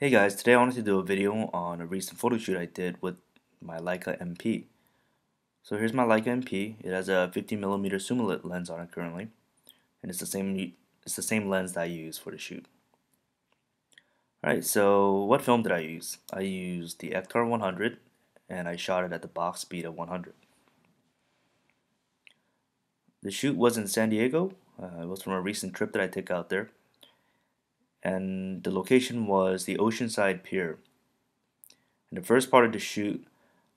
Hey guys, today I wanted to do a video on a recent photo shoot I did with my Leica MP. So here's my Leica MP. It has a 50mm zoom lens on it currently, and it's the same lens that I use for the shoot. Alright, so what film did I use? I used the Ektar 100, and I shot it at the box speed of 100. The shoot was in San Diego. It was from a recent trip that I took out there, and the location was the Oceanside Pier. And the first part of the shoot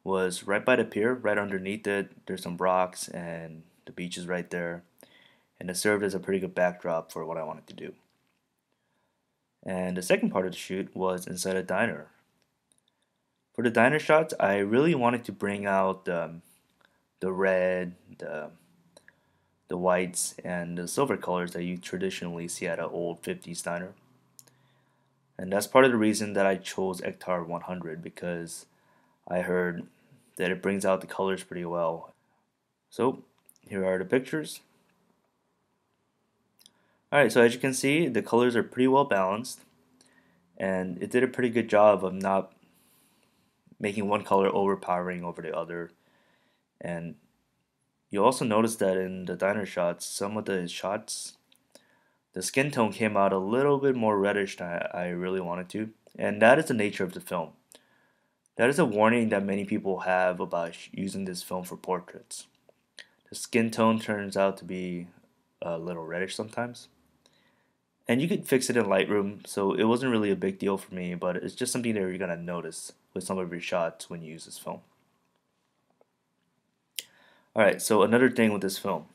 was right by the pier, right underneath it. There's some rocks and the beach is right there. And it served as a pretty good backdrop for what I wanted to do. And the second part of the shoot was inside a diner. For the diner shots, I really wanted to bring out the red, the whites, and the silver colors that you traditionally see at an old 50s diner. And that's part of the reason that I chose Ektar 100, because I heard that it brings out the colors pretty well. So here are the pictures. Alright, so as you can see, the colors are pretty well balanced, and it did a pretty good job of not making one color overpowering over the other. And you'll also notice that in the diner shots, some of the shots, the skin tone came out a little bit more reddish than I really wanted to, and that is the nature of the film. That is a warning that many people have about using this film for portraits. The skin tone turns out to be a little reddish sometimes. And you could fix it in Lightroom, so it wasn't really a big deal for me, but it's just something that you're going to notice with some of your shots when you use this film. Alright, so another thing with this film.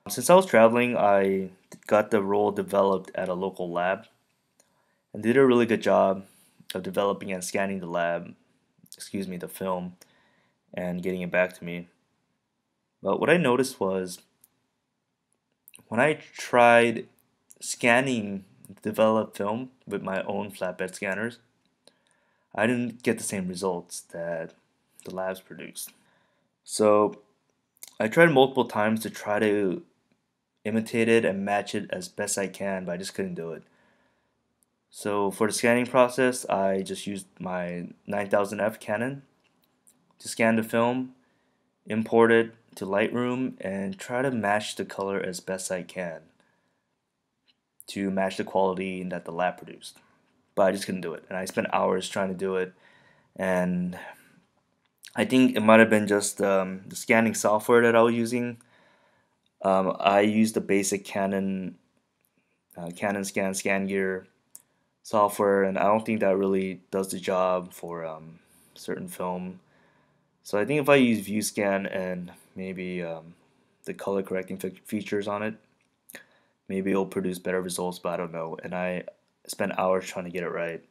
Since I was traveling, I got the roll developed at a local lab, and did a really good job of developing and scanning the film, and getting it back to me. But what I noticed was, when I tried scanning developed film with my own flatbed scanners, I didn't get the same results that the labs produced. So I tried multiple times to try to imitate it and match it as best I can, but I just couldn't do it. So for the scanning process, I just used my 9000F Canon to scan the film, import it to Lightroom, and try to match the color as best I can to match the quality that the lab produced. But I just couldn't do it, and I spent hours trying to do it, and I think it might have been just the scanning software that I was using. I used the basic Canon Scan Gear software, and I don't think that really does the job for certain film. So I think if I use ViewScan and maybe the color correcting features on it, maybe it'll produce better results, but I don't know. And I spent hours trying to get it right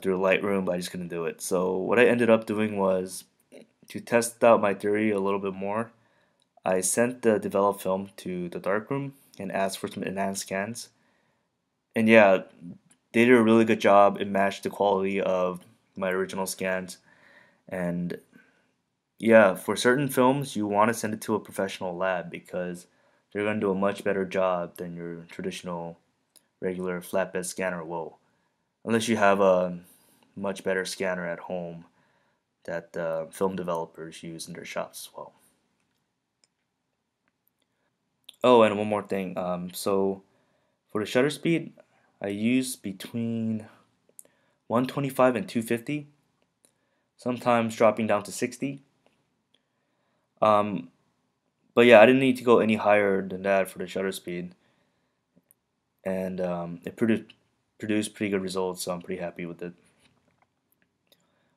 through Lightroom, but I just couldn't do it. So what I ended up doing was, to test out my theory a little bit more, I sent the developed film to the darkroom and asked for some enhanced scans. And yeah, they did a really good job. It matched the quality of my original scans. And yeah, for certain films, you want to send it to a professional lab, because they're going to do a much better job than your traditional regular flatbed scanner will. Unless you have a much better scanner at home that film developers use in their shops as well. Oh, and one more thing. So for the shutter speed, I use between 125 and 250, sometimes dropping down to 60. Um, but yeah, I didn't need to go any higher than that for the shutter speed, and it produced pretty good results, so I'm pretty happy with it.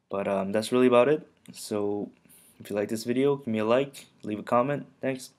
But that's really about it. So if you like this video, give me a like, leave a comment. Thanks.